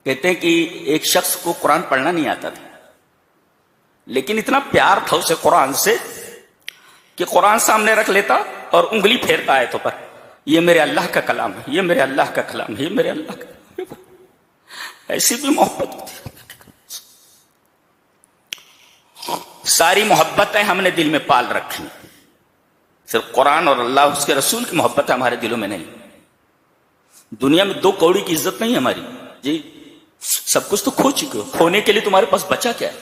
کہتے ہیں کہ ایک شخص کو قرآن پڑھنا نہیں آتا تھا، لیکن اتنا پیار تھا اسے قرآن سے کہ قرآن سامنے رکھ لیتا اور انگلی پھیرتا آیتوں پر، یہ میرے اللہ کا کلام ہے، یہ میرے اللہ کا کلام ہے، یہ میرے اللہ کا کلام ہے۔ ایسی بھی محبت ہوتی ہے۔ ساری محبتیں ہم نے دل میں پال رکھی، صرف قرآن اور اللہ اس کے رسول کی محبت ہمارے دلوں میں نہیں۔ دنیا میں 2 کوڑی کی عزت نہیں ہماری جی، سب کچھ تو کھو چکے ہو، کھونے کے لیے تمہارے پاس بچا کیا ہے؟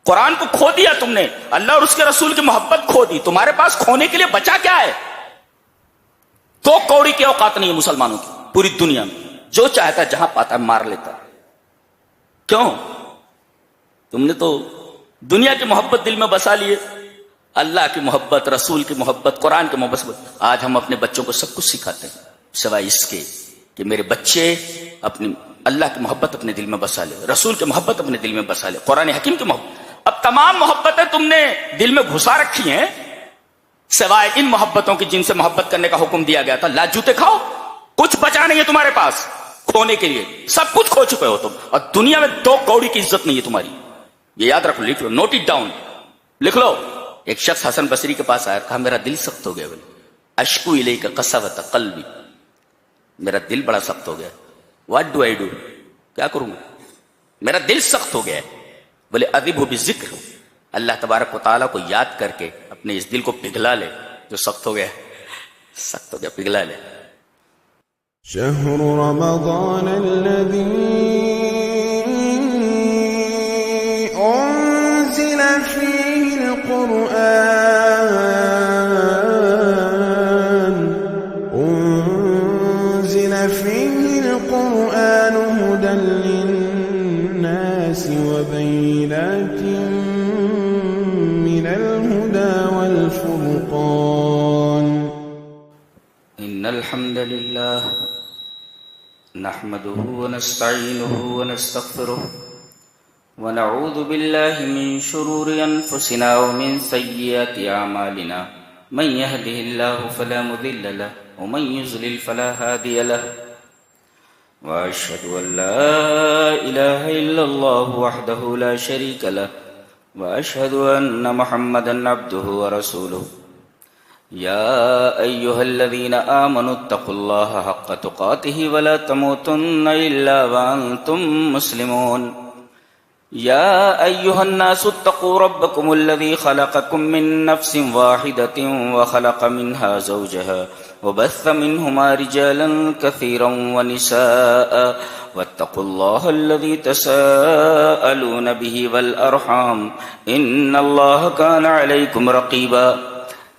قرآن کو کھو دیا تم نے، اللہ اور اس کے رسول کی محبت کھو دی، تمہارے پاس کھونے کے لیے بچا کیا ہے؟ 2 کوڑی کی اوقات نہیں ہے مسلمانوں کی پوری دنیا میں، جو چاہتا ہے جہاں پاتا ہے مار لیتا ہے۔ کیوں؟ تم نے تو دنیا کی محبت دل میں بسا لیے، اللہ کی محبت، رسول کی محبت، قرآن کی محبت۔ آج ہم اپنے بچوں کو سب کچھ سکھاتے ہیں سوائے اس کے کہ میرے بچے اپنی اللہ کی محبت اپنے دل میں بسا لے، رسول کی محبت اپنے دل میں بسا لے، قرآن حکیم کی محبت۔ اب تمام محبتیں تم نے دل میں گھسا رکھی ہیں سوائے ان محبتوں کی جن سے محبت کرنے کا حکم دیا گیا تھا۔ لاج جوتے کھاؤ، کچھ بچا نہیں ہے تمہارے پاس کھونے کے لیے، سب کچھ کھو چکے ہو تم، اور دنیا میں 2 کوڑی کی عزت نہیں ہے تمہاری۔ یہ یاد رکھو، لکھ لو، نوٹ اٹ ڈاؤن، لکھ لو۔ ایک شخص حسن بصری کے پاس آیا، کہا میرا دل سخت ہو گیا، بولے اشکو الیک قسوۃ قلبی، میرا دل بڑا سخت ہو گیا، واٹ ڈو آئی ڈو، کیا کروں میں، میرا دل سخت ہو گیا ہے۔ بولے اذبہ بالذکر، اللہ تبارک و تعالیٰ کو یاد کر کے اپنے اس دل کو پگھلا لے جو سخت ہو گیا، سخت ہو گیا، پگھلا لے۔ شهر رمضان الذي أنزل فيه القرآن هدى للناس وبينات من الهدى والفرقان إن الحمد لله نحمده ونستعينه ونستغفره ونعوذ بالله من شرور أنفسنا ومن سيئات أعمالنا، من يهده الله فلا مضل له ومن يضلل فلا هادي له، وأشهد أن لا إله إلا الله وحده لا شريك له، وأشهد أن محمدا عبده ورسوله۔ يا أيها الذين آمنوا اتقوا الله حق تقاته ولا تموتن إلا وأنتم مسلمون۔ يا أيها الناس اتقوا ربكم الذي خلقكم من نفس واحدة وخلق منها زوجها وبث منهما رجالا كثيرا ونساء واتقوا الله الذي تساءلون به والأرحام إن الله كان عليكم رقيبا۔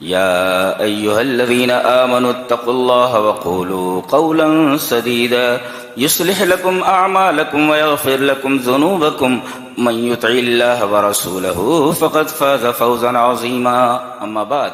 يا أيها الذين آمنوا اتقوا الله وقولوا قولا سديدا يصلح لكم أعمالكم ويغفر لكم ذنوبكم، من يطع الله ورسوله فقد فاز فوزا عظيما۔ أما بعد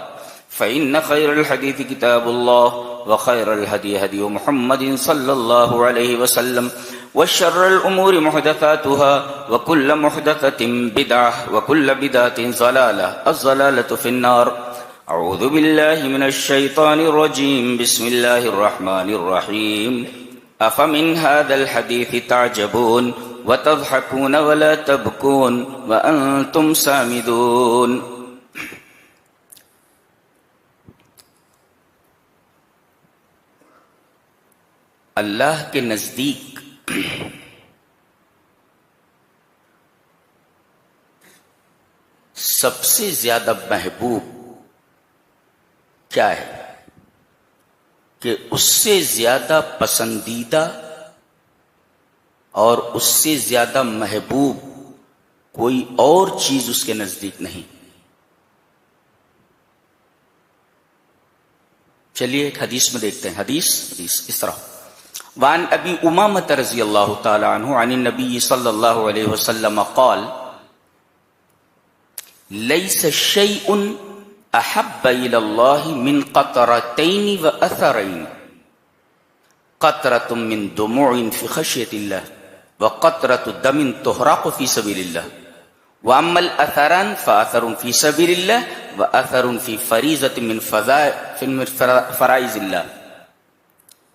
فإن خير الحديث كتاب الله، وخير الهدي هدي محمد صلى الله عليه وسلم، وشر الأمور محدثاتها، وكل محدثة بدعة، وكل بدعة ضلالة، الضلالة في النار۔ أعوذ بالله من الشيطان الرجيم، بسم الله الرحمن الرحيم۔ أفمن هذا الحديث تعجبون وتضحكون ولا تبكون وأنتم سامدون۔ اللہ کے نزدیک سب سے زیادہ محبوب کیا ہے کہ اس سے زیادہ پسندیدہ اور اس سے زیادہ محبوب کوئی اور چیز اس کے نزدیک نہیں۔ چلیے ایک حدیث میں دیکھتے ہیں، حدیث اس طرح، وعن ابی امامۃ رضی اللہ تعالی عنہ عن النبی صلی اللہ علیہ وسلم قال لیس شیء احب الى اللہ من قطرتین واثرین، قطرۃ من دموع فی خشیۃ اللہ وقطرۃ دم تحرق فی سبیل اللہ، واما الاثران فاثر فی سبیل اللہ واثر فی فریضۃ من فرائض اللہ،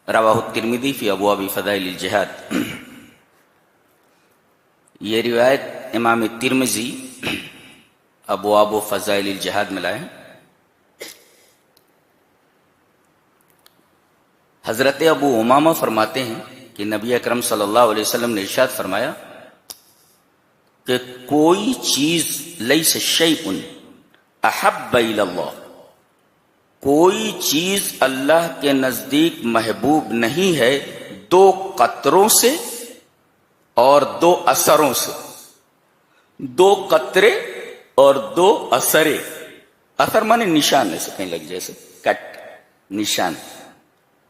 رواہ الترمذی فی ابواب فضائل الجہاد۔ یہ روایت امام ترمذی ابواب و فضائل الجہاد میں لائے ہیں۔ حضرت ابو امامہ فرماتے ہیں کہ نبی اکرم صلی اللہ علیہ وسلم نے ارشاد فرمایا کہ کوئی چیز لیس شیء احب الی اللہ، کوئی چیز اللہ کے نزدیک محبوب نہیں ہے دو قطروں سے اور دو اثروں سے۔ دو قطرے اور دو اثرے، اثر مانے نشان، ایسے کہیں لگ جائے، کٹ نشان،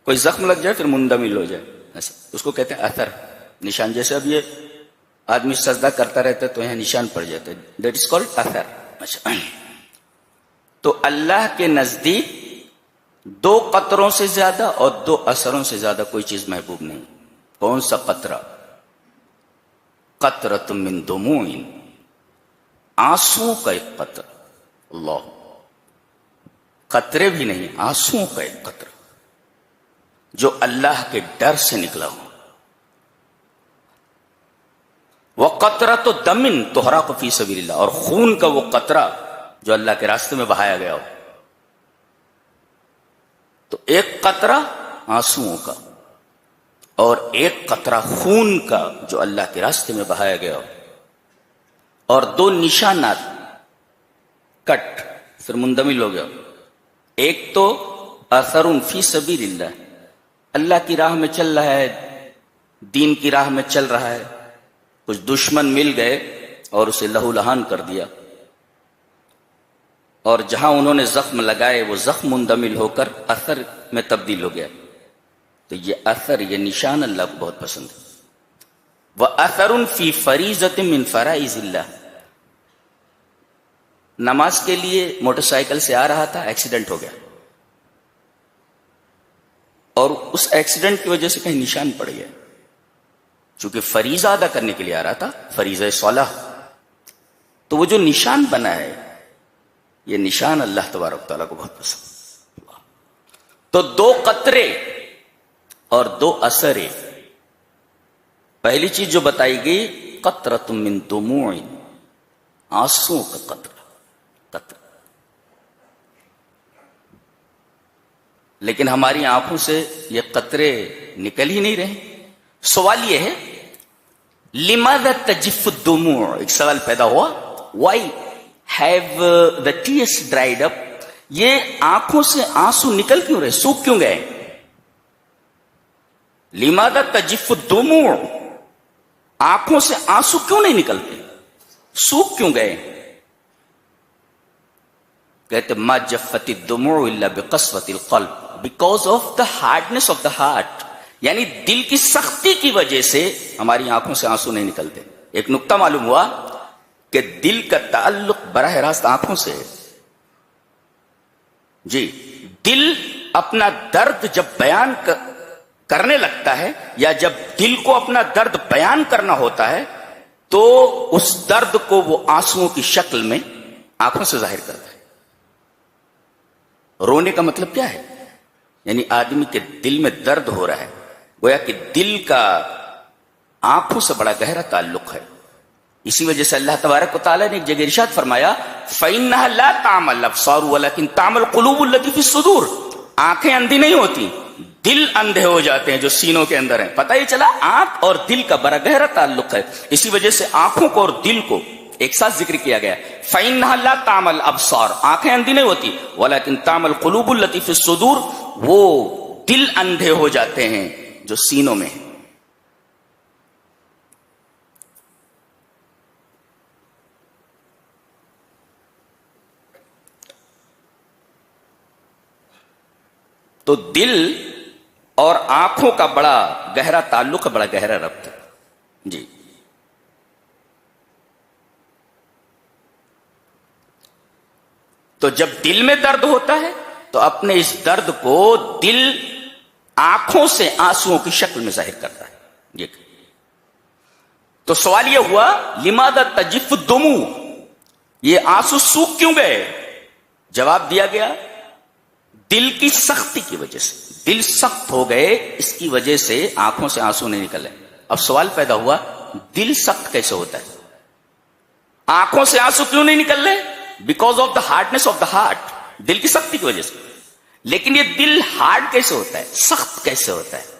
کوئی زخم لگ جائے پھر مندمل ہو جائے، ایسا اس کو کہتے ہیں اثر، نشان۔ جیسے اب یہ آدمی سجدہ کرتا رہتا ہے تو یہاں نشان پڑ جاتا ہے، دیٹ از کالڈ اثر۔ تو اللہ کے نزدیک دو قطروں سے زیادہ اور دو اثروں سے زیادہ کوئی چیز محبوب نہیں۔ کون سا قطرہ؟ قطرۃ من دموع، آنسو کا ایک قطرہ، اللہ، قطرے بھی نہیں، آنسو کا ایک قطرہ جو اللہ کے ڈر سے نکلا ہو۔ وَقَطْرَةُ دَمٍ تُحْرَقُ فِي سَبِيلِ اللَّهِ، اور خون کا وہ قطرہ جو اللہ کے راستے میں بہایا گیا ہو۔ تو ایک قطرہ آنسوؤں کا اور ایک قطرہ خون کا جو اللہ کے راستے میں بہایا گیا ہو، اور دو نشانات، کٹ پھر مندمل ہو گیا ہو۔ ایک تو اثر فی سبیل اللہ، اللہ کی راہ میں چل رہا ہے، دین کی راہ میں چل رہا ہے، کچھ دشمن مل گئے اور اسے لہو لہان کر دیا، اور جہاں انہوں نے زخم لگائے وہ زخم مندمل ہو کر اثر میں تبدیل ہو گیا۔ تو یہ اثر، یہ نشان اللہ کو بہت پسند ہے۔ وَأَثَرٌ فِي فَرِيضَةٍ مِّن فَرَائِضِ اللَّهِ، نماز کے لیے موٹر سائیکل سے آ رہا تھا، ایکسیڈنٹ ہو گیا، اور اس ایکسیڈنٹ کی وجہ سے کہیں نشان پڑ گیا، چونکہ فریضہ ادا کرنے کے لیے آ رہا تھا، فریضہ صلاح، تو وہ جو نشان بنا ہے، یہ نشان اللہ تبارک تعالیٰ کو بہت پسند۔ تو دو قطرے اور دو اثرے، پہلی چیز جو بتائی گئی قطرۃ من دموع، آنسو کا قطرہ، لیکن ہماری آنکھوں سے یہ قطرے نکل ہی نہیں رہے۔ سوال یہ ہے لماذا تجف الدموع، ایک سوال پیدا ہوا، why have the tears dried up، یہ آنکھوں سے آنسو نکل کیوں رہے، سوکھ کیوں گئے؟ لماذا تجف الدموع، آنکھوں سے آنسو کیوں نہیں نکلتے، سوکھ کیوں گئے؟ کہتے ما جفت الدموع الا بقسوة القلب، because of the hardness of the heart، یعنی دل کی سختی کی وجہ سے ہماری آنکھوں سے آنسو نہیں نکلتے۔ ایک نقطہ معلوم ہوا کہ دل کا تعلق براہ راست آنکھوں سے ہے۔ جی، دل اپنا درد جب بیان کرنے لگتا ہے، یا جب دل کو اپنا درد بیان کرنا ہوتا ہے، تو اس درد کو وہ آنسوؤں کی شکل میں آنکھوں سے ظاہر کرتا ہے۔ رونے کا مطلب کیا ہے؟ یعنی آدمی کے دل میں درد ہو رہا ہے، گویا کہ دل کا آنکھوں سے بڑا گہرا تعلق ہے۔ اسی وجہ سے اللہ تبارک و تعالیٰ نے ایک جگہ ارشاد فرمایا فَإِنَّهَا لَا تَعْمَى الْأَبْصَارُ وَلَكِنْ تَعْمَى الْقُلُوبُ الَّتِي فِي الصُّدُورِ، آنکھیں اندھی نہیں ہوتی، دل اندھے ہو جاتے ہیں جو سینوں کے اندر ہیں۔ پتہ یہ چلا آنکھ اور دل کا بڑا گہرا تعلق ہے، اسی وجہ سے آنکھوں کو اور دل کو ایک ساتھ ذکر کیا گیا۔ فَإِنَّهَا لَا تَعْمَى الْأَبْصَارُ، آنکھیں اندھی نہیں ہوتی، وَلَكِنْ تَعْمَى الْقُلُوبُ الَّتِي فِي الصُّدُورِ، وہ دل اندھے ہو جاتے ہیں جو سینوں میں ہیں۔ تو دل اور آنکھوں کا بڑا گہرا تعلق ہے، بڑا گہرا ربط ہے۔ جی، تو جب دل میں درد ہوتا ہے تو اپنے اس درد کو دل آنکھوں سے آنسوؤں کی شکل میں ظاہر کرتا ہے۔ جی، تو سوال یہ ہوا لماذا تجف الدموع، یہ آنسو سوکھ کیوں گئے؟ جواب دیا گیا دل کی سختی کی وجہ سے، دل سخت ہو گئے، اس کی وجہ سے آنکھوں سے آنسو نہیں نکلے۔ اب سوال پیدا ہوا دل سخت کیسے ہوتا ہے؟ آنکھوں سے آنسو کیوں نہیں نکل رہے؟ Because of the hardness of the heart, دل کی سختی کی وجہ سے. لیکن یہ دل ہارڈ کیسے ہوتا ہے، سخت کیسے ہوتا ہے؟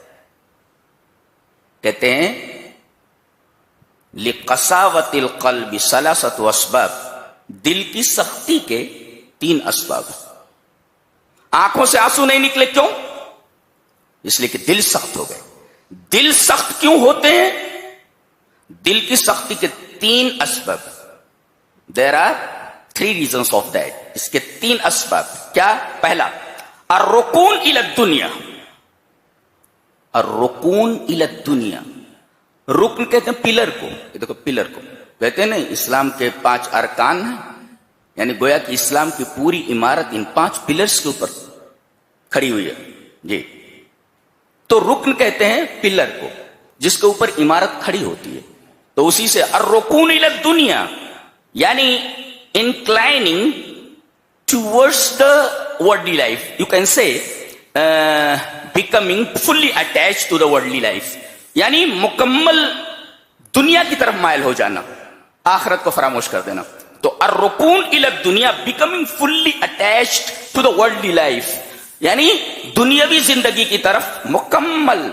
کہتے ہیں لِقَسَاوَةِ الْقَلْبِ ثَلَاثَةُ اسباب، دل کی سختی کے 3 اسباب. آنکھوں سے آنسو نہیں نکلے، کیوں؟ اس لیے کہ دل سخت ہو گئے. دل سخت کیوں ہوتے ہیں؟ دل کی سختی کے 3 اسباب. There are 3 reasons of that. اس کے 3 اسباب. کیا؟ پہلا الرکون الی الدنیا. الرکون الی الدنیا، رکن کہتے ہیں پلر کو. یہ دیکھو پلر کو کہتے ہیں نا، اسلام کے 5 ارکان ہیں، یعنی گویا کہ اسلام کی پوری عمارت ان 5 پلرز کے اوپر کھڑی ہوئی ہے جی. تو رکن کہتے ہیں پلر کو جس کے اوپر عمارت کھڑی ہوتی ہے. تو اسی سے الرکون الی الدنیا یعنی inclining towards the worldly life. You can say becoming fully attached to the worldly life. یعنی مکمل دنیا کی طرف مائل ہو جانا، آخرت کو فراموش کر دینا. تو الرکون الی الدنیا becoming fully attached to the worldly life یعنی دنیاوی زندگی کی طرف مکمل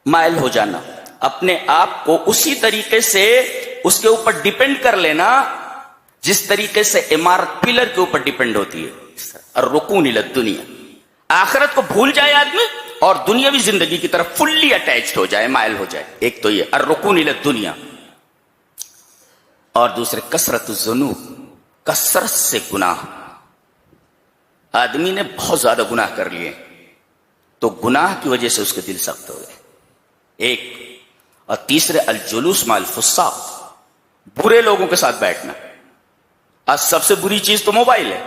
مائل ہو جانا، اپنے آپ کو اسی طریقے سے اس کے اوپر ڈیپینڈ کر لینا جس طریقے سے عمارت پلر کے اوپر ڈیپینڈ ہوتی ہے. الرکون الی الدنیا، آخرت کو بھول جائے آدمی اور دنیاوی زندگی کی طرف فلی اٹیچڈ ہو جائے، مائل ہو جائے. ایک تو یہ الرکون الی الدنیا. اور دوسرے کثرت الذنوب، کثرت سے گناہ. آدمی نے بہت زیادہ گناہ کر لیے تو گناہ کی وجہ سے اس کے دل سخت ہو گئے. ایک. اور تیسرے الجلوس مع الفساق، برے لوگوں کے ساتھ بیٹھنا. آج سب سے بری چیز تو موبائل ہے.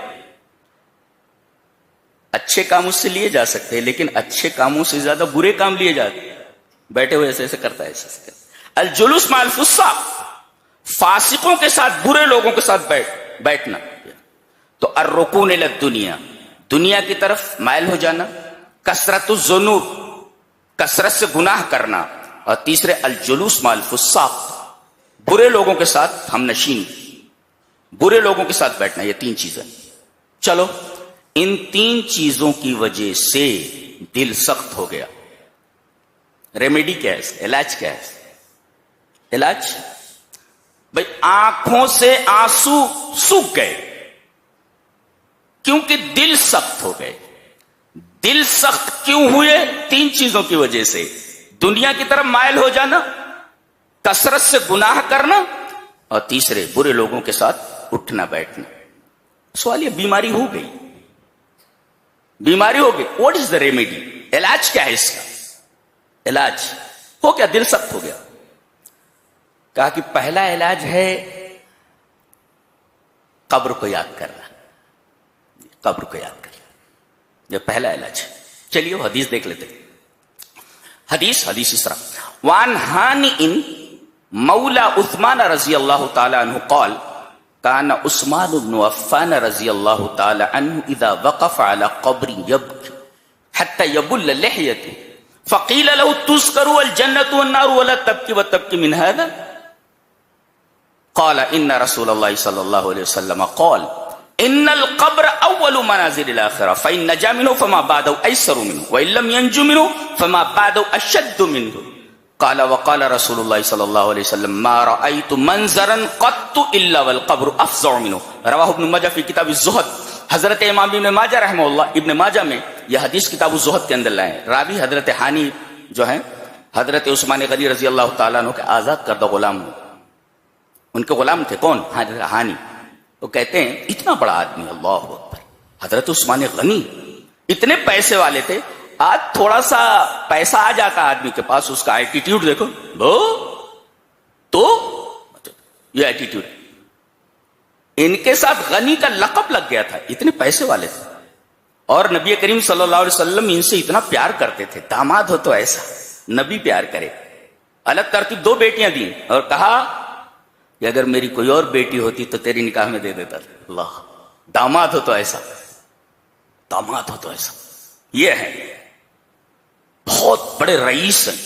اچھے کام اس سے لیے جا سکتے ہیں لیکن اچھے کاموں سے زیادہ برے کام لیے جاتے ہیں. بیٹھے ہوئے ایسے ایسے کرتا ہے ایسے. الجلوس مع الفساق، فاسقوں کے ساتھ، برے لوگوں کے ساتھ بیٹھنا. تو الرکون الی الدنیا، دنیا کی طرف مائل ہو جانا. کثرت الذنوب، کثرت سے گناہ کرنا. اور تیسرے الجلوس مع الفساق، برے لوگوں کے ساتھ ہم نشین، برے لوگوں کے ساتھ بیٹھنا. یہ 3 چیزیں. چلو ان 3 چیزوں کی وجہ سے دل سخت ہو گیا. ریمیڈی کیا ہے؟ علاج کیا ہے؟ علاج بھائی آنکھوں سے آنسو سوکھ گئے کیونکہ دل سخت ہو گئے. دل سخت کیوں ہوئے؟ 3 چیزوں کی وجہ سے. دنیا کی طرف مائل ہو جانا، کثرت سے گناہ کرنا، اور تیسرے برے لوگوں کے ساتھ اٹھنا بیٹھنا. سوال یہ بیماری ہو گئی، بیماری ہو گئی. What is the remedy? علاج کیا ہے اس کا؟ علاج ہو گیا، دل سخت ہو گیا. کہا کہ پہلا علاج ہے قبر کو یاد کرنا. قبر کو یاد کرنا یہ پہلا علاج ہے. چلیے وہ حدیث دیکھ لیتے. حدیث اس طرح وان ہانی مولا عثمان رضی اللہ تعالی عنہ قال كان عثمان بن عفان رضی اللہ تعالی عنہ اذا وقف على قبر يبكي حتى يبل لحيته فقيل له تذكر الجنة والنار ولا تبكي وتبكي من هذا قال ان رسول الله صلى الله عليه وسلم قال ان القبر اول منازل الاخره فان نجا منه فما بعده ايسر منه وان لم ينج منه فما بعده اشد منه قال وقال رسول الله صلى الله عليه وسلم ما رايت منظرا قط الا والقبر افظع منه رواه ابن ماجہ في کتاب الزہد. حضرت امام ابن ماجہ رحمہ اللہ ابن ماجہ میں یہ حدیث کتاب الزہد کے اندر لائے ہیں. راوی حضرت ہانی جو ہیں حضرت عثمان غنی رضی اللہ تعالیٰ عنہ کے آزاد کردہ غلام ہوں. ان کے غلام تھے کون؟ حضرت ہانی. وہ کہتے ہیں اتنا بڑا آدمی، اللہ اکبر، حضرت عثمان غنی اتنے پیسے والے تھے. آج تھوڑا سا پیسہ آ جاتا آدمی کے پاس، اس کا ایٹیٹیوڈ دیکھو تو یہ ایٹیٹیوڈ. ان کے ساتھ غنی کا لقب لگ گیا تھا، اتنے پیسے والے تھے. اور نبی کریم صلی اللہ علیہ وسلم ان سے اتنا پیار کرتے تھے. داماد ہو تو ایسا نبی پیار کرے. الگ ترتیب 2 بیٹیاں دیں اور کہا کہ اگر میری کوئی اور بیٹی ہوتی تو تیری نکاح میں دے دیتا تھا. اللہ، داماد ہو تو ایسا، داماد ہو تو ایسا. یہ ہے بہت بڑے رئیس ہیں.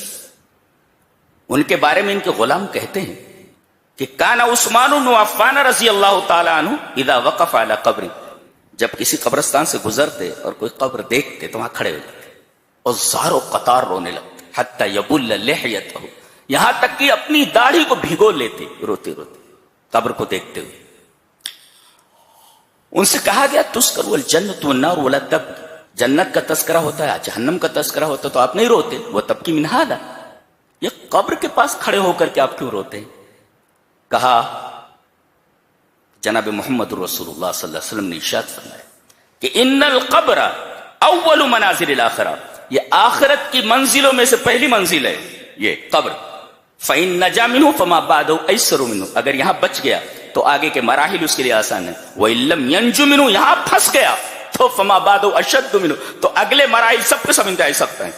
ان کے بارے میں ان کے غلام کہتے ہیں کہ کان عثمان بن عفان رضی اللہ تعالی عنہ اذا وقف علی قبر، جب کسی قبرستان سے گزرتے اور کوئی قبر دیکھتے تو وہاں کھڑے ہو جاتے اور زار و قطار رونے لگتے، حتی یبل لحیتہ، یہاں تک کہ اپنی داڑھی کو بھگو لیتے روتے روتے قبر کو دیکھتے ہوئے۔ ان سے کہا گیا تذکر الجنۃ والنار ولا تبکی، جنت کا تذکرہ ہوتا ہے جہنم کا تذکرہ ہوتا ہے تو آپ نہیں روتے، وہ تبکی من ھذا، یہ قبر کے پاس کھڑے ہو کر کے آپ کیوں روتے ہیں؟ کہا جناب محمد رسول اللہ صلی اللہ علیہ وسلم نے ارشاد فرمایا کہ ان القبر اول منازل الاخرہ، یہ آخرت کی منزلوں میں سے پہلی منزل ہے یہ قبر، فإن نجا منه فما بعده ايسر منه، اگر یہاں بچ گیا تو آگے کے مراحل اس کے لیے آسان ہے، وإن لم ينج منه، یہاں پھنس گیا تو فما بعده اشد منه، تو اگلے مراحل سب کے سب انتہائی سخت ہیں۔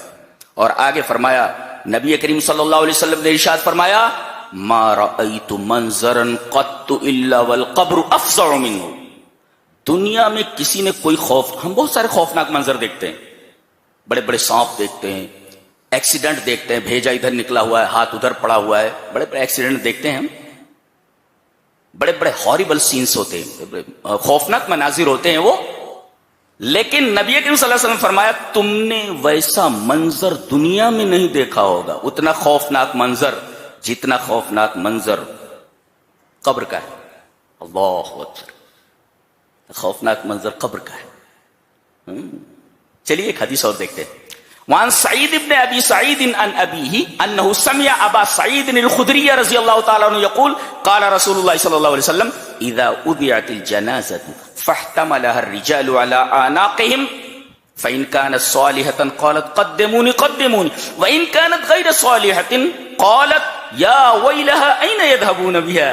اور آگے فرمایا نبی کریم صلی اللہ علیہ وسلم نے ارشاد فرمایا ما رأيت منظرا قط الا والقبر افظع منه، دنیا میں کسی نے کوئی ہم بہت سارے خوفناک منظر دیکھتے ہیں، بڑے بڑے سانپ دیکھتے ہیں، ایکسیڈنٹ دیکھتے ہیں، بھیجا ادھر نکلا ہوا ہے، ہاتھ ادھر پڑا ہوا ہے، بڑے بڑے ایکسیڈنٹ دیکھتے ہیں ہم، بڑے بڑے ہاریبل سینز ہوتے ہیں، خوفناک مناظر ہوتے ہیں وہ، لیکن نبی کریم صلی اللہ علیہ وسلم فرمایا تم نے ویسا منظر دنیا میں نہیں دیکھا ہوگا، اتنا خوفناک منظر جتنا خوفناک منظر قبر کا ہے۔ اللہ اکبر، خوفناک منظر قبر کا ہے۔ چلیے ایک حدیث اور دیکھتے ہیں۔ وعن سعید ابن ابی سعید عن ابیہ انہ سمع ابا سعید الخدری رضی اللہ تعالی عنہ یقول قال رسول اللہ صلی اللہ علیہ وسلم اذا اذعت الجنازة فاحتملها الرجال على اعناقهم فإن كانت صالحة قالت قدموني قدموني وإن كانت غير صالحة قالت يا ويلها أين يذهبون بها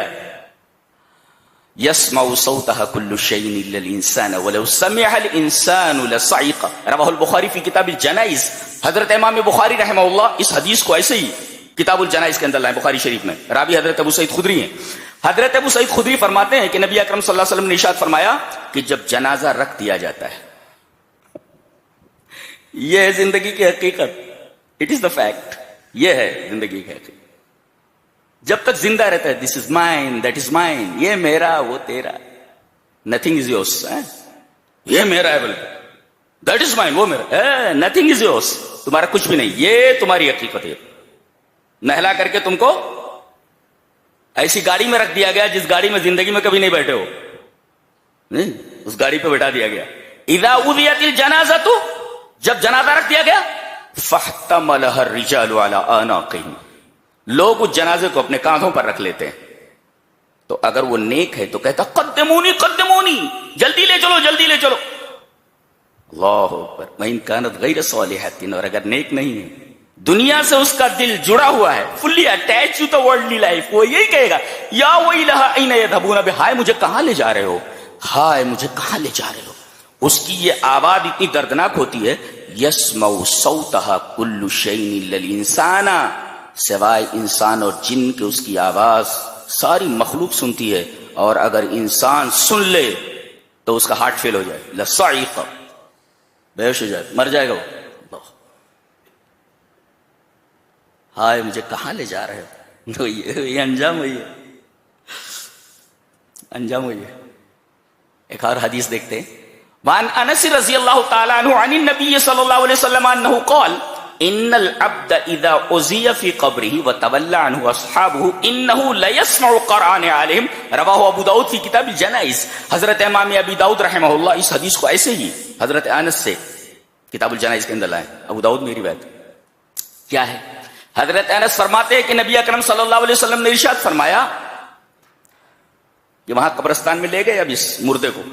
يسمع صوتها كل شيء إلا الإنسان ولو سمعها الإنسان لصعق، رواہ البخاری فی کتاب الجنائز۔ حضرت امام بخاری رحمہ اللہ اس حدیث کو ایسے ہی کتاب الجنائز کے اندر لائے، بخاری شریف میں، راوی حضرت ابو سعید خدری ہیں۔ حضرت ابو سعید خدری فرماتے ہیں کہ نبی اکرم صلی اللہ علیہ وسلم نے ارشاد فرمایا کہ جب جنازہ رکھ دیا جاتا ہے، یہ ہے زندگی کی حقیقت، اٹ از دا فیکٹ، یہ ہے زندگی کی حقیقت، جب تک زندہ رہتا ہے this is mine that is mine, یہ میرا وہ تیرا، نتھنگ از یورس، یہ میرا ہے بلکہ دیٹ از مائن وہ میرا، نتھنگ از یورس، تمہارا کچھ بھی نہیں، یہ تمہاری حقیقت ہے۔ نہلا کر کے تم کو ایسی گاڑی میں رکھ دیا گیا جس گاڑی میں زندگی میں کبھی نہیں بیٹھے ہو، نہیں اس گاڑی پہ بٹھا دیا گیا۔ اذا اذیت الجنازۃ، جب جنازہ رکھ دیا گیا، فاحتملها الرجال على اعناقهم، لوگ اس جنازے کو اپنے کاندھوں پر رکھ لیتے ہیں، تو اگر وہ نیک ہے تو کہتا قدمونی قدمونی، جلدی لے چلو جلدی لے چلو، اللہ اکبر۔ وَإِن كَانَتْ غَيْرَ صَالِحَةٍ، اور اگر نیک نہیں ہے، دنیا سے اس کا دل جڑا ہوا ہے، fully attached to the worldly life, وہ یہی کہے گا یا ویلھا این یذھبون بی، ہائے مجھے کہاں لے جا رہے ہو، ہائے مجھے کہاں لے جا رہے ہو۔ اس کی یہ آواز اتنی دردناک ہوتی ہے، یسمع صوتها کل شیء الا الانسان، سوائے انسان اور جن کے اس کی آواز ساری مخلوق سنتی ہے، اور اگر انسان سن لے تو اس کا ہارٹ فیل ہو جائے، لصعق، بے ہوش ہو جائے، مر جائے گا وہ۔ ہائے مجھے کہاں لے جا رہے ہو، تو یہ انجام ہوئی ہے، انجام ہوئی ہے۔ ایک اور حدیث دیکھتے ہیں۔ وعن انس رضی اللہ تعالی عنہ عن النبی صلی اللہ علیہ وسلم انہ قال ان العبد اذا اذی فی قبره وتولى عنه اصحابه انه ليسمع قرآن علیہم، رواہ ابو داؤد فی کتاب الجنائز۔ حضرت امام ابی داؤد رحمہ اللہ اس حدیث کو ایسے ہی حضرت انس سے کتاب الجنائز کے اندر لائے، ابو داؤد میری بات کیا ہے۔ حضرت انس فرماتے ہیں کہ نبی اکرم صلی اللہ علیہ وسلم نے ارشاد فرمایا کہ وہاں قبرستان میں لے گئے اب اس مردے کو،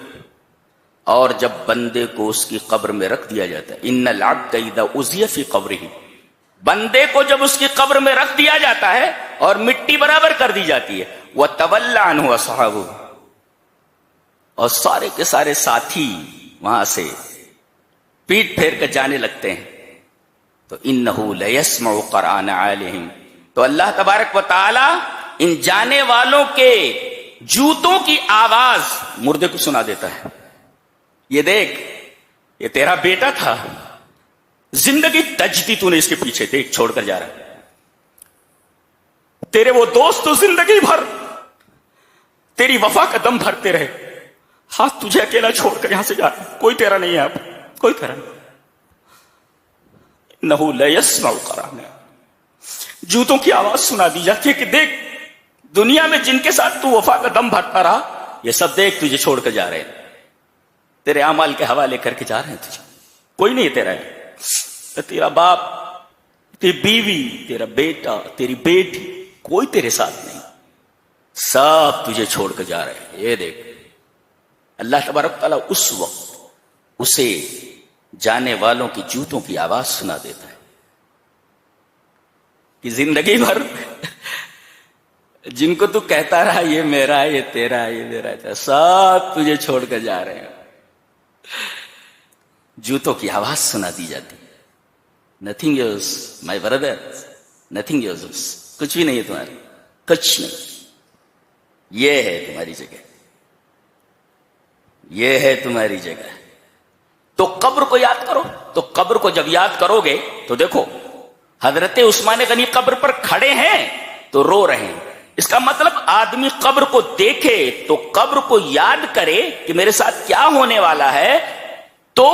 اور جب بندے کو اس کی قبر میں رکھ دیا جاتا ہے، ان العبد اذا اذی فی قبرہ، بندے کو جب اس کی قبر میں رکھ دیا جاتا ہے اور مٹی برابر کر دی جاتی ہے، وتولی عنہ اصحابہ، اور سارے کے سارے ساتھی وہاں سے پیٹ پھیر کر جانے لگتے ہیں، تو انہ لیسمع قرآن علیہم، تو اللہ تبارک و تعالی ان جانے والوں کے جوتوں کی آواز مردے کو سنا دیتا ہے، یہ دیکھ یہ تیرا بیٹا تھا، زندگی تجتی تو نے اس کے پیچھے، دیکھ چھوڑ کر جا رہا ہے، تیرے وہ دوست تو زندگی بھر تیری وفا کا دم بھرتے رہے، ہاتھ تجھے اکیلا چھوڑ کر یہاں سے جا رہا ہے، کوئی تیرا نہیں ہے، اب کوئی تیرا نہیں۔ انہو لا یسمع قرآن، جوتوں کی آواز سنا دی جاتی ہے کہ دیکھ دنیا میں جن کے ساتھ تو وفا کا دم بھرتا رہا، یہ سب دیکھ تجھے چھوڑ کر جا رہے ہیں، تیرے اعمال کے حوالے کر کے جا رہے ہیں، تجھے کوئی نہیں تیرا ہے، تیرا باپ، تیری بیوی، تیرا بیٹا، تیری بیٹی، کوئی تیرے ساتھ نہیں، سب تجھے چھوڑ کر جا رہے ہیں۔ یہ دیکھ اللہ تبارک تعالیٰ اس وقت اسے جانے والوں کی جوتوں کی آواز سنا دیتا ہے کہ زندگی بھر جن کو تو کہتا رہا یہ میرا ہے، یہ تیرا ہے، یہ میرا ہے، سب تجھے چھوڑ کر جا رہے ہیں، جوتوں کی آواز سنا دی جاتی ہے۔ Nothing yours my brother, nothing yours, کچھ بھی نہیں ہے تمہارا، کچھ نہیں، یہ ہے تمہاری جگہ، یہ ہے تمہاری جگہ۔ تو قبر کو یاد کرو، تو قبر کو جب یاد کرو گے تو دیکھو حضرت عثمان غنی قبر پر کھڑے ہیں تو رو رہے ہیں، اس کا مطلب آدمی قبر کو دیکھے تو قبر کو یاد کرے کہ میرے ساتھ کیا ہونے والا ہے، تو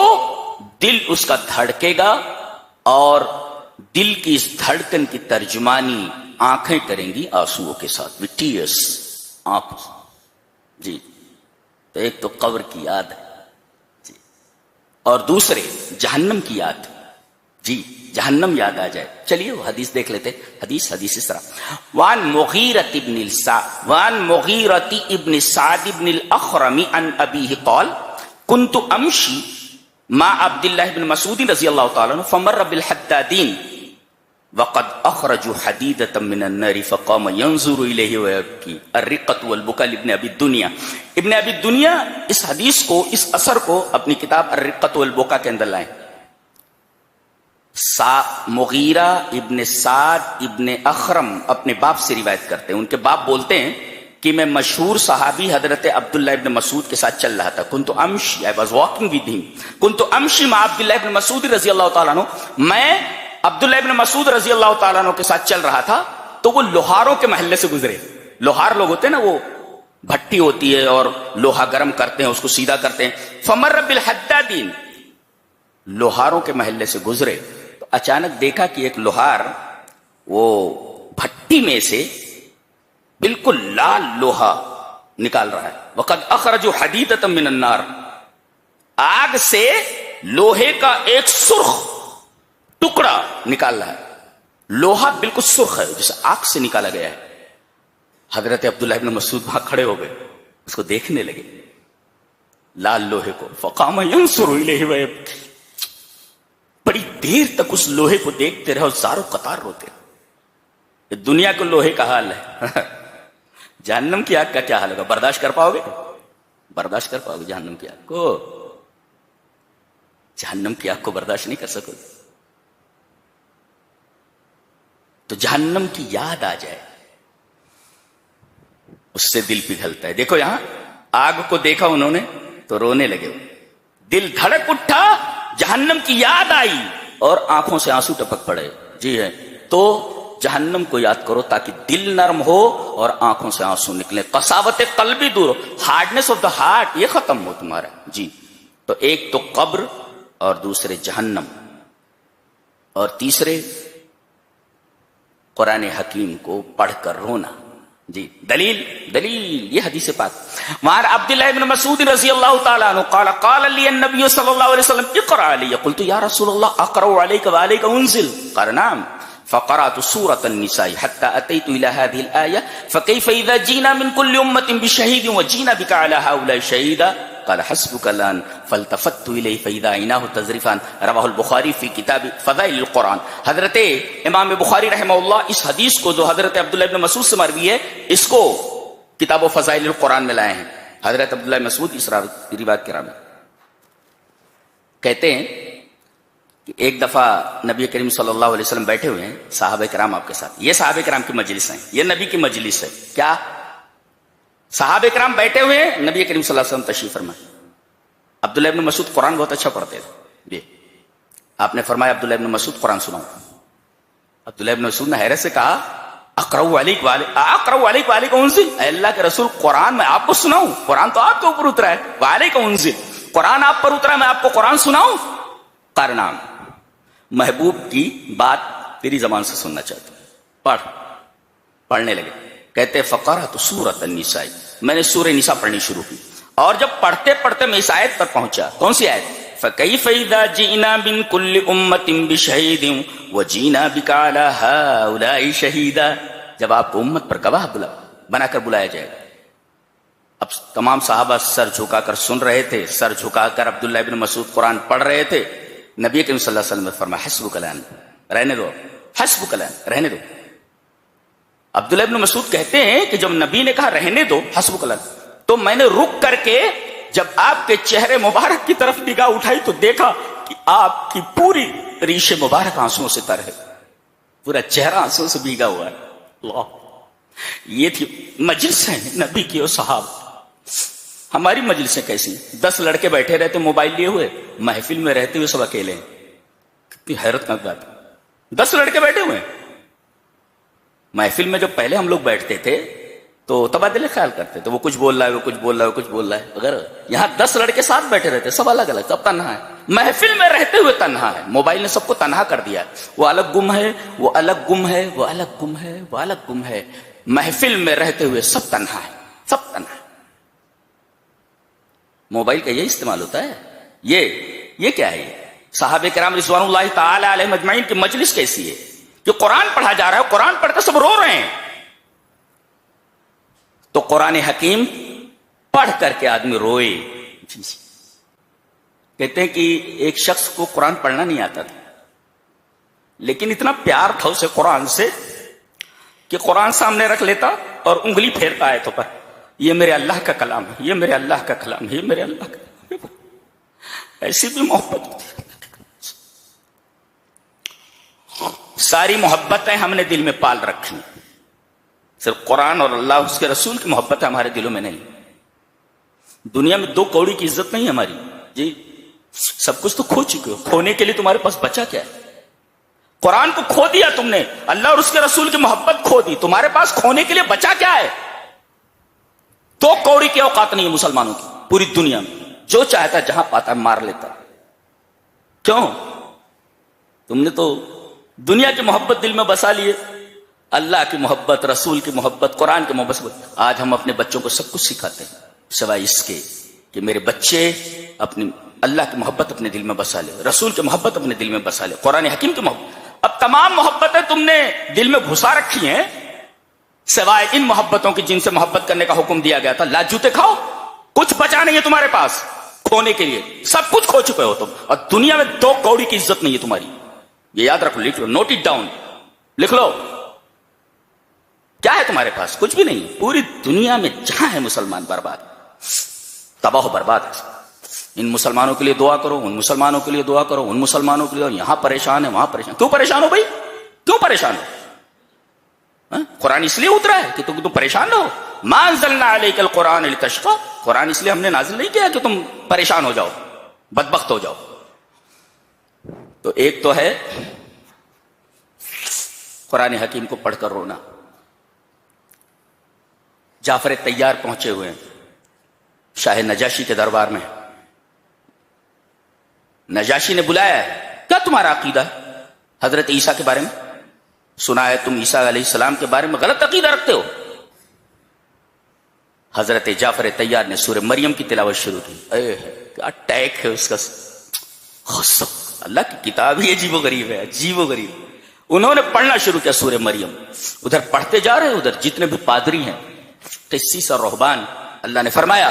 دل اس کا دھڑکے گا، اور دل کی اس دھڑکن کی ترجمانی آنکھیں کریں گی آنسوؤں کے ساتھ، وتھ ٹیئرز، آنکھوں جی۔ تو ایک تو قبر کی یاد ہے جی، اور دوسرے جہنم کی یاد جی، جہنم یاد آ جائے۔ چلیے وہ حدیث دیکھ لیتے، حدیث اس طرح، وان مغیرۃ ابن سعد ابن الاخرم عن ابیہ قال كنت امشی مع عبد الله بن مسعود رضی اللہ تعالی عنہ فمر بالحدادین وقد اخرجوا حدیدة من النار فقام ينظر الیہ ويبکی الرقۃ والبکاء لابن ابی الدنیا۔ ابن ابی الدنیا اس حدیث کو، اس اثر کو اپنی کتاب الرقۃ والبکاء کے اندر لائیں۔ مغیرہ ابن سعد ابن اخرم اپنے باپ سے روایت کرتے ہیں، ان کے باپ بولتے ہیں کہ میں مشہور صحابی حضرت عبداللہ ابن مسعود کے ساتھ چل رہا تھا، کنت امشی، I was walking with him، کنت امشی مع عبداللہ ابن مسعود رضی اللہ تعالیٰ عنہ، میں عبداللہ ابن مسعود رضی اللہ تعالیٰ عنہ کے ساتھ چل رہا تھا، تو وہ لوہاروں کے محلے سے گزرے۔ لوہار لوگ ہوتے ہیں نا، وہ بھٹی ہوتی ہے اور لوہا گرم کرتے ہیں، اس کو سیدھا کرتے ہیں، فمر بالحدادین، لوہاروں کے محلے سے گزرے تو اچانک دیکھا کہ ایک لوہار وہ بھٹی میں سے بالکل لال لوہا نکال رہا ہے، وقد اخرجوا حدیدۃ من النار، آگ سے لوہے کا ایک سرخ ٹکڑا نکال رہا ہے، لوہا بالکل سرخ ہے جسے آگ سے نکالا گیا ہے۔ حضرت عبداللہ ابن مسعود وہاں کھڑے ہو گئے، اس کو دیکھنے لگے لال لوہے کو، فقام ينظر الیہ ویبکی، بڑی دیر تک اس لوہے کو دیکھتے رہے اور زارو قطار روتے رہے۔ یہ دنیا کو لوہے کا حال ہے، جہنم کی آگ کا کیا حال ہوگا؟ برداشت کر پاؤ گے؟ برداشت کر پاؤ گے جہنم کی آگ کو؟ جہنم کی آگ کو برداشت نہیں کر سکو گے۔ تو جہنم کی یاد آ جائے اس سے دل پگھلتا ہے۔ دیکھو یہاں آگ کو دیکھا انہوں نے تو رونے لگے، دل دھڑک اٹھا، جہنم کی یاد آئی اور آنکھوں سے آنسو ٹپک پڑے۔ جی ہے، تو جہنم کو یاد کرو تاکہ دل نرم ہو اور آنکھوں سے آنسو نکلے، قساوت قلبی دور ہو، ہارڈنس آف دا ہارٹ یہ ختم ہو تمہارا۔ جی، تو ایک تو قبر اور دوسرے جہنم، اور تیسرے قرآن حکیم کو پڑھ کر رونا۔ جی، دلیل یہ حدیث پاک، وعن عبداللہ ابن مسعود رضی اللہ تعالیٰ عنہ قال قال لی النبی صلی اللہ علیہ وسلم اقرأ علی، قلت یا رسول اللہ اقرأ علیک وعلیک انزل، قال نعم، فقرأت سورة النساء حتى أتيت إلى هذه الآية فكيف إذا جينا من كل أمة بشهيد وجينا بك على هؤلاء شهيدا، قال حسبك الآن، فالتفت إليه فإذا عيناه تذرفان، رواه البخاری فی کتاب فضائل القرآن۔ حضرت امام بخاری رحمہ اللہ اس حدیث کو جو حضرت عبداللہ ابن مسعود سے مروی ہے، اس کو کتاب فضائل القرآن میں لائے ہیں۔ حضرت عبداللہ مسعود اس روایت کے راوی کہتے ہیں کہ ایک دفعہ نبی کریم صلی اللہ علیہ وسلم بیٹھے ہوئے ہیں، صحابہ کرام آپ کے ساتھ، یہ صحابہ کرام کی مجلس ہے، یہ نبی کی مجلس ہے۔ کیا صحابہ کرام بیٹھے ہوئے ہیں، نبی کریم صلی اللہ علیہ وسلم تشریف فرمائے۔ عبداللہ ابن مسعود قرآن بہت اچھا پڑھتے تھے، آپ نے فرمایا عبداللہ ابن مسعود قرآن سناؤ۔ عبداللہ ابن مسعود نے حیرت سے کہا اقرأ علیک وعلیک انزل، اے اللہ کے رسول قرآن میں آپ کو سناؤں؟ قرآن تو آپ کے اوپر اترا ہے، وعلیک انزل، قرآن آپ پر اترا ہے، میں آپ کو قرآن سناؤں؟ قال نعم، محبوب کی بات تیری زبان سے سننا چاہتا ہوں، پڑھنے لگے، کہتے فقرأت سورۃ النساء، میں نے سورہ نساء پڑھنی شروع کی، اور جب پڑھتے پڑھتے میں اس آیت پر پہنچا، کون سی آیت؟ فَكَيْفَ إِذَا جِئْنَا مِن كُلِّ أُمَّةٍ بِشَهِيدٍ وَجِئْنَا بِكَ عَلَى هَؤُلَاءِ شَهِيدًا، جب آپ کو امت پر گواہ بنا کر بلایا جائے گا۔ اب تمام صحابہ سر جھکا کر سن رہے تھے، سر جھکا کر عبداللہ ابن مسعود قرآن پڑھ رہے تھے۔ نبی کریم صلی اللہ علیہ وسلم نے فرمایا حسبک الآن، رہنے دو، حسبک الآن، رہنے دو۔ عبداللہ ابن مسعود کہتے ہیں کہ جب نبی نے کہا رہنے دو حسبک الآن، تو میں نے رک کر کے جب آپ کے چہرے مبارک کی طرف نگاہ اٹھائی تو دیکھا کہ آپ کی پوری ریش مبارک آنسوؤں سے تر ہے، پورا چہرہ آنسوؤں سے بھیگا ہوا ہے۔ اللہ، یہ تھی مجلس ہے نبی کی اور صحابہ۔ ہماری مجلسیں کیسی؟ 10 لڑکے بیٹھے رہتے موبائل لیے ہوئے، محفل میں رہتے ہوئے سب اکیلے ہیں، کتنی حیرت کا بات ہے۔ 10 لڑکے بیٹھے ہوئے ہیں محفل میں، جب پہلے ہم لوگ بیٹھتے تھے تو تبادلے خیال کرتے تھے، وہ کچھ بول رہا ہے، وہ کچھ بول رہا ہے، وہ کچھ بول رہا ہے وغیرہ۔ یہاں 10 لڑکے ساتھ بیٹھے رہتے، سب الگ الگ، سب تنہا ہے، محفل میں رہتے ہوئے تنہا ہے۔ موبائل نے سب کو تنہا کر دیا، وہ الگ گم ہے، وہ الگ گم ہے، وہ الگ گم ہے، وہ الگ گم ہے۔ محفل میں رہتے ہوئے سب تنہا ہے، سب تنہا ہے۔ موبائل کا یہ استعمال ہوتا ہے، یہ کیا ہے؟ یہ صحابہ کرام رضوان اللہ تعالی علیہم اجمعین کی مجلس کیسی ہے کہ قرآن پڑھا جا رہا ہے، قرآن پڑھ کر سب رو رہے ہیں، تو قرآن حکیم پڑھ کر کے آدمی روئے۔ کہتے ہیں کہ ایک شخص کو قرآن پڑھنا نہیں آتا تھا، لیکن اتنا پیار تھا اسے قرآن سے کہ قرآن سامنے رکھ لیتا اور انگلی پھیرتا آیتوں پر، یہ میرے اللہ کا کلام ہے، یہ میرے اللہ کا کلام ہے، یہ میرے اللہ کا کلام ہے۔ ایسی بھی محبت ہوتی ہے۔ ساری محبتیں ہم نے دل میں پال رکھی، صرف قرآن اور اللہ اس کے رسول کی محبت ہمارے دلوں میں نہیں۔ دنیا میں 2 کوڑی کی عزت نہیں ہماری جی، سب کچھ تو کھو چکے ہو، کھونے کے لیے تمہارے پاس بچا کیا ہے؟ قرآن کو کھو دیا تم نے، اللہ اور اس کے رسول کی محبت کھو دی، تمہارے پاس کھونے کے لیے بچا کیا ہے؟ 2 کوڑی کی اوقات نہیں ہے مسلمانوں کی پوری دنیا میں، جو چاہتا ہے جہاں پاتا مار لیتا۔ کیوں؟ تم نے تو دنیا کی محبت دل میں بسا لیے، اللہ کی محبت، رسول کی محبت، قرآن کی محبت۔ آج ہم اپنے بچوں کو سب کچھ سکھاتے ہیں سوائے اس کے کہ میرے بچے اپنی اللہ کی محبت اپنے دل میں بسا لے، رسول کی محبت اپنے دل میں بسا لے، قرآن حکیم کی محبت۔ اب تمام محبتیں تم نے دل میں گھسا رکھی ہیں سوائے ان محبتوں کی جن سے محبت کرنے کا حکم دیا گیا تھا۔ لا جوتے کھاؤ، کچھ بچا نہیں ہے تمہارے پاس کھونے کے لیے، سب کچھ کھو چکے ہو تم، اور دنیا میں 2 کوڑی کی عزت نہیں ہے تمہاری۔ یہ یاد رکھو، لکھ لو، نوٹ اٹ ڈاؤن، لکھ لو، کیا ہے تمہارے پاس؟ کچھ بھی نہیں۔ پوری دنیا میں جہاں ہے مسلمان برباد، تباہ و برباد ہے۔ ان مسلمانوں کے لیے دعا کرو، ان مسلمانوں کے لیے دعا کرو، ان مسلمانوں کے لیے، یہاں پریشان ہے وہاں پریشان۔ کیوں پریشان ہو بھائی؟ کیوں پریشان ہو؟ قرآن اس لیے اترا ہے کہ تم پریشان نہ ہو۔ ما انزلنا علیک القرآن لتشقی، قرآن اس لیے ہم نے نازل نہیں کیا کہ تم پریشان ہو جاؤ، بدبخت ہو جاؤ۔ تو ایک تو ہے قرآن حکیم کو پڑھ کر رونا۔ جعفر طیار پہنچے ہوئے ہیں شاہ نجاشی کے دربار میں، نجاشی نے بلایا ہے، کیا تمہارا عقیدہ ہے حضرت عیسیٰ کے بارے میں؟ سنا ہے تم عیسیٰ علیہ السلام کے بارے میں غلط عقیدہ رکھتے ہو۔ حضرت جعفر طیار نے سورہ مریم کی تلاوت شروع کی۔ کیا ٹیک ہے اس کا، اللہ کی کتاب ہی عجیب و غریب ہے، عجیب و غریب۔ انہوں نے پڑھنا شروع کیا سورہ مریم، ادھر پڑھتے جا رہے، ادھر جتنے بھی پادری ہیں، قسیس اور رہبان، اللہ نے فرمایا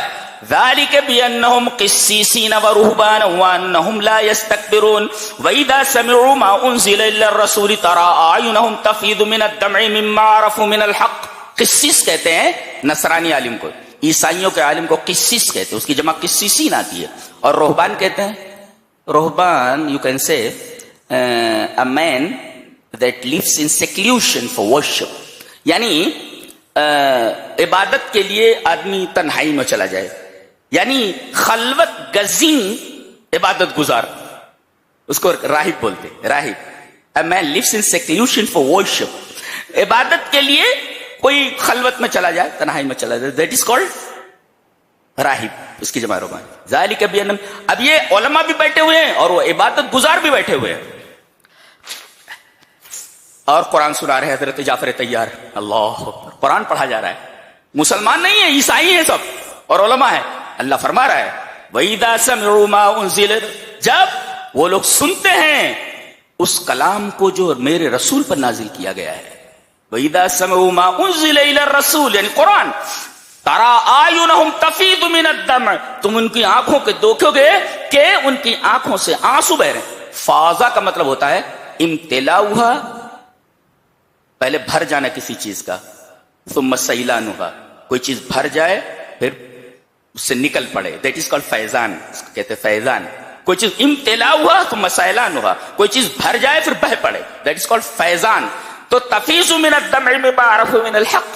ذالک بانہم قسیسین ورہبان وانہم لا یستکبرون واذا سمعوا ما انزل الی الرسول تری اعینہم تفیض من الدمع مما عرفوا من الحق۔ قسیس کہتے ہیں نصرانی عالم کو، عیسائیوں کے عالم کو قسیس کہتے ہیں، اس کی جمع قسیسین آتی ہے۔ اور رہبان کہتے ہیں، رہبان you can say a man that lives in seclusion for worship، یعنی عبادت کے لیے آدمی تنہائی میں چلا جائے، یعنی خلوت گزین عبادت گزار، اس کو راہب بولتے ہیں، راہب۔ A man lives in seclusion for worship۔ عبادت کے لیے کوئی خلوت میں چلا جائے، تنہائی میں چلا جائے، دیٹ از کالڈ راہب، اس کی جمع ربان ذالک بانہم. اب یہ علماء بھی بیٹھے ہوئے ہیں اور وہ عبادت گزار بھی بیٹھے ہوئے ہیں اور قرآن سنا رہے ہیں. حضرت جعفر طیار، اللہ اکبر، قرآن پڑھا جا رہا ہے. مسلمان نہیں ہے، عیسائی ہیں سب اور علماء ہیں. اللہ فرما رہا ہے وَإِذَا سَمِعُوا مَا أُنزِلَ، جب وہ لوگ سنتے ہیں اس کلام کو جو میرے رسول پر نازل کیا گیا ہے. وَإِذَا سَمِعُوا مَا أُنزِلَ إِلَى الرَّسُولِ، یعنی قرآن، تَرَىٰ أَعْيُنَهُمْ تَفِيضُ مِنَ الدَّمْعِ، تم ان کی آنکھوں کے دیکھو گے کہ ان کی آنکھوں سے آنسو بہ رہے ہیں. فاضا کا مطلب ہوتا ہے امتلاؤها، پہلے بھر جانا کسی چیز کا، ثم سیلانها، کوئی چیز بھر جائے پھر اس سے نکل پڑے، دیٹ از کالڈ فیضان، اس کو کہتے ہیں فیضان. کوئی چیز امتلاؤها ثم سیلانها، کوئی چیز بھر جائے پھر بہ پڑے، دیٹ از کالڈ فیضان. تو تفیض من الدمع مما عرفوا من الحق،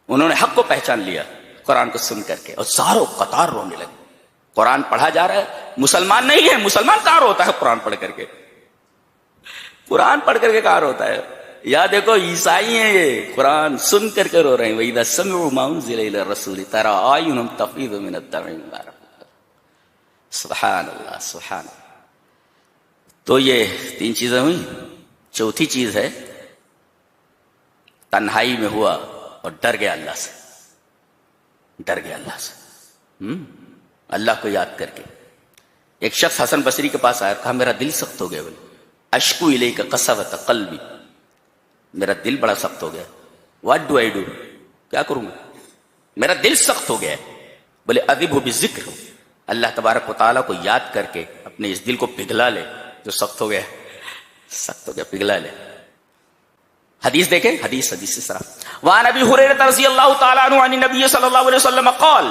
انہوں نے حق کو پہچان لیا قرآن کو سن کر کے اور زاروں قطار رونے لگے. قرآن پڑھا جا رہا ہے، مسلمان نہیں ہے، مسلمان کہاں روتا ہے قرآن پڑھ کر کے؟ قرآن پڑھ کر کے کہاں روتا ہے؟ یا دیکھو عیسائی ہیں یہ، قرآن سن کر کے رو رہے ہیں. وَإِذَا سَمِعُوا مَا أُنزِلَ إِلَى الرَّسُولِ تَرَىٰ أَعْيُنَهُمْ تَفِيضُ مِنَ الدَّمْعِ مِمَّا عَرَفُوا. سبحان اللہ، سبحان اللہ. تو یہ تین چیزیں ہوئی. چوتھی چیز ہے تنہائی میں ہوا اور ڈر گیا اللہ سے، ڈر گیا اللہ سے، اللہ کو یاد کر کے. ایک شخص حسن بصری کے پاس آیا، کہا میرا دل سخت ہو گیا، بولے اشکو الیک قسوۃ قلبی، میرا دل بڑا سخت ہو گیا. واٹ ڈو آئی ڈو، کیا کروں میں، میرا دل سخت ہو گیا. بولے اذبہ بالذکر، اللہ تبارک و تعالیٰ کو یاد کر کے اپنے اس دل کو پگھلا لے جو سخت ہو گیا، سخت ہو گیا، پگھلا لے. حدیث دیکھیں، حدیث اس طرح. وعن ابی ہریرہ رضی اللہ تعالی عنہ عن النبی صلی اللہ علیہ وسلم قال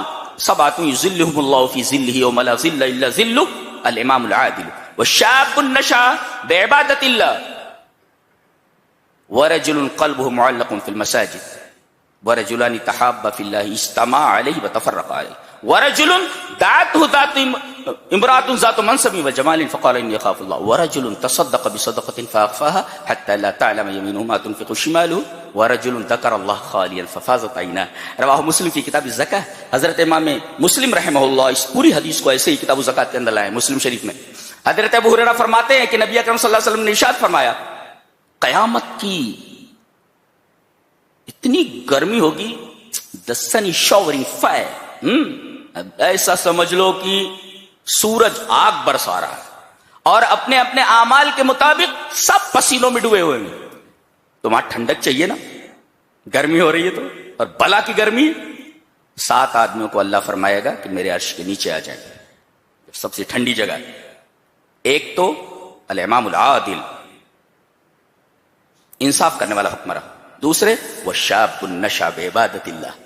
سبعۃ یظلهم اللہ فی ظلہ یوم لا ظل الا ظلہ، الامام العادل والشاب نشأ بعبادۃ اللہ ورجل قلبه معلق في المساجد ورجلان تحابا في الله اجتمعا عليه وتفرقا عليه ورجل دعته امرأة ذات منصب وجمال فقال إني أخاف الله ورجل تصدق بصدقة فأخفاها حتى لا تعلم يمينه ما تنفق شماله ورجل ذكر الله خاليا ففاضت عيناه. رواہ مسلم فی کتاب الزکاة. حضرت امام مسلم رحمہ اللہ اس پوری حدیث کو ایسے ہی کتاب الزکاة کے اندر لائے مسلم شریف میں. حضرت ابو ہریرہ فرماتے ہیں کہ نبی اکرم صلی اللہ علیہ وسلم نے ارشاد فرمایا قیامت کی اتنی گرمی ہوگی، the sun is showering fire، ایسا سمجھ لو کہ سورج آگ برسا رہا ہے اور اپنے اپنے اعمال کے مطابق سب پسینوں میں ڈوبے ہوئے ہیں. تمہارا ٹھنڈک چاہیے نا، گرمی ہو رہی ہے تو، اور بلا کی گرمی. 7 آدمیوں کو اللہ فرمائے گا کہ میرے عرش کے نیچے آ جائیں، سب سے ٹھنڈی جگہ. ایک تو الامام العادل، انصاف کرنے والا حکمراں. دوسرے والشاب نشأ بعبادۃ اللہ،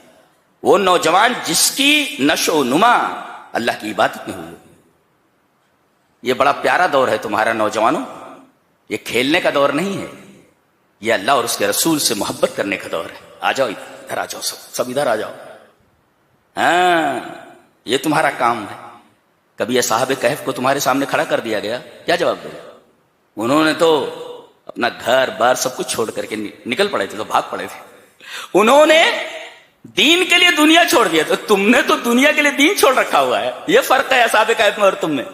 وہ نوجوان جس کی نشو و نما اللہ کی عبادت میں ہوئی. یہ بڑا پیارا دور ہے تمہارا نوجوانوں، یہ کھیلنے کا دور نہیں ہے، یہ اللہ اور اس کے رسول سے محبت کرنے کا دور ہے. آ جاؤ ادھر، آ جاؤ، سب ادھر آ جاؤ. ہاں یہ تمہارا کام ہے. کبھی صاحب کہف کو تمہارے سامنے کھڑا کر دیا گیا، کیا جواب دے؟ انہوں نے تو اپنا گھر بار سب کچھ چھوڑ کر کے نکل پڑے تھے، تو بھاگ پڑے تھے. انہوں نے دین کے لیے دنیا چھوڑ دیا، تو تم نے تو دنیا کے لیے دین چھوڑ رکھا ہوا ہے. یہ فرق ہے اصحاب کہف میں اور تم میں.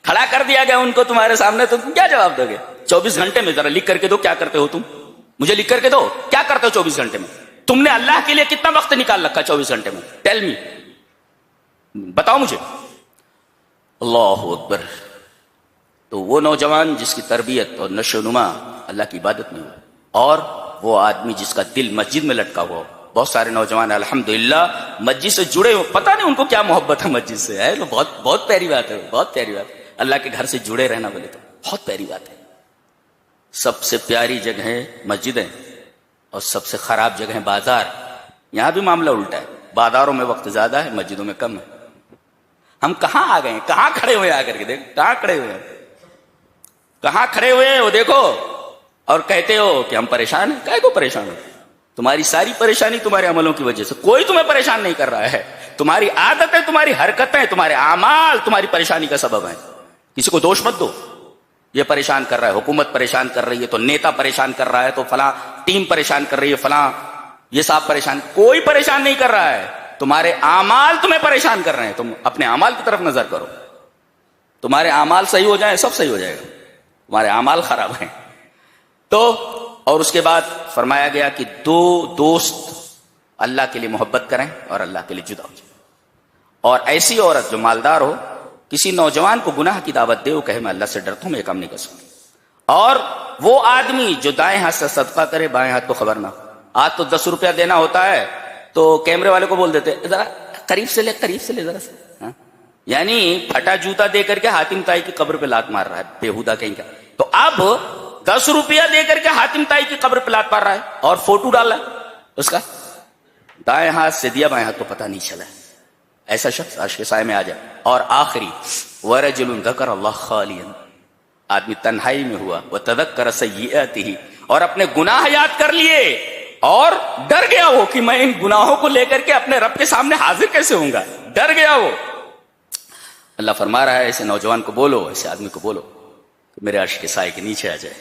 کھڑا کر دیا گیا ان کو تمہارے سامنے، تو تم کیا جواب دو گے؟ 24 گھنٹے میں ذرا لکھ کر کے دو، کیا کرتے ہو تم؟ مجھے لکھ کر کے دو، کیا کرتے ہو 24 گھنٹے میں؟ تم نے اللہ کے لیے کتنا وقت نکال رکھا 24 گھنٹے میں؟ ٹیل می، بتاؤ مجھے. اللہ اکبر. تو وہ نوجوان جس کی تربیت اور نشو و نما اللہ کی عبادت میں ہو، اور وہ آدمی جس کا دل مسجد میں لٹکا ہوا ہو. بہت سارے نوجوان الحمدللہ مسجد سے جڑے ہو، پتہ نہیں ان کو کیا محبت ہے مسجد سے، ہے بہت بہت پیاری بات ہے، بہت پیاری بات ہے. اللہ کے گھر سے جڑے رہنا بولے تو بہت پیاری بات ہے. سب سے پیاری جگہیں مسجدیں اور سب سے خراب جگہیں بازار. یہاں بھی معاملہ الٹا ہے، بازاروں میں وقت زیادہ ہے، مسجدوں میں کم ہے. ہم کہاں آ گئے ہیں، کہاں کھڑے ہوئے؟ آ کر کے دیکھ کہاں کھڑے ہوئے ہیں، کہاں کھڑے ہوئے ہیں وہ دیکھو. اور کہتے ہو کہ ہم پریشان ہیں. کہے کو پریشان ہو؟ تمہاری ساری پریشانی تمہارے عملوں کی وجہ سے. کوئی تمہیں پریشان نہیں کر رہا ہے، تمہاری عادتیں، تمہاری حرکتیں، تمہارے اعمال تمہاری پریشانی کا سبب ہیں. کسی کو دوش مت دو. یہ پریشان کر رہا ہے، حکومت پریشان کر رہی ہے، تو نیتا پریشان کر رہا ہے، تو فلاں ٹیم پریشان کر رہی ہے، فلاں یہ صاحب پریشان، کوئی پریشان نہیں کر رہا ہے، تمہارے اعمال تمہیں پریشان کر رہے ہیں. تم اپنے اعمال کی طرف نظر کرو، تمہارے اعمال صحیح ہو جائیں سب صحیح ہو جائے گا، تمہارے اعمال خراب ہیں. تو اور اس کے بعد فرمایا گیا کہ دو دوست اللہ کے لیے محبت کریں اور اللہ کے لیے جدا ہو جائیں. اور ایسی عورت جو مالدار ہو کسی نوجوان کو گناہ کی دعوت دے، وہ کہے میں اللہ سے ڈرتا ہوں، میں یہ کام نہیں کر سکتا. اور وہ آدمی جو دائیں ہاتھ سے صدقہ کرے بائیں ہاتھ کو خبر نہ ہو. آج تو 10 روپیہ دینا ہوتا ہے تو کیمرے والے کو بول دیتے ذرا قریب سے لے ذرا سے. یعنی پھٹا جوتا دے کر کے حاتم تائی کی قبر پہ لات مار رہا ہے، بےہودہ کہیں کا. تو اب 10 روپیہ دے کر کے حاتم تائی کی قبر پہ لات مار رہا ہے اور فوٹو ڈالا ہے اس کا، دائیں ہاتھ سے دیا بائیں ہاتھ کو پتہ نہیں چلا. ایسا شخص عرش کے سائے میں آ جائے. اور آخری ورجل ذکر اللہ خالیا، آدمی تنہائی میں ہوا، وتذکر سیئاتہ، اور اپنے گناہ یاد کر لیے اور ڈر گیا وہ کہ میں ان گناہوں کو لے کر کے اپنے رب کے سامنے حاضر کیسے ہوں گا. ڈر گیا وہ. اللہ فرما رہا ہے ایسے نوجوان کو بولو، ایسے آدمی کو بولو کہ میرے عرش کے سائے کے نیچے آ جائے.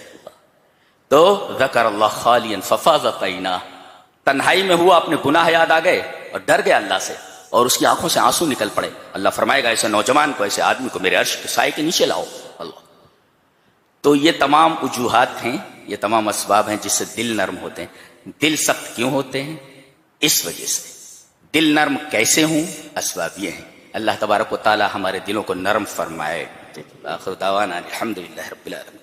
تو ذکر اللہ خالیا ففاضت عیناہ، تنہائی میں ہوا، اپنے گناہ یاد آ گئے اور ڈر گیا اللہ سے اور اس کی آنکھوں سے آنسو نکل پڑے. اللہ فرمائے گا ایسے نوجوان کو، ایسے آدمی کو میرے عرش کے سائے کے نیچے لاؤ. اللہ. تو یہ تمام وجوہات ہیں، یہ تمام اسباب ہیں جس سے دل نرم ہوتے ہیں. دل سخت کیوں ہوتے ہیں؟ اس وجہ سے. دل نرم کیسے ہوں؟ اسباب یہ ہیں. اللہ تبارک و تعالی ہمارے دلوں کو نرم فرمائے. آخر دعوانا الحمدللہ رب العالمین.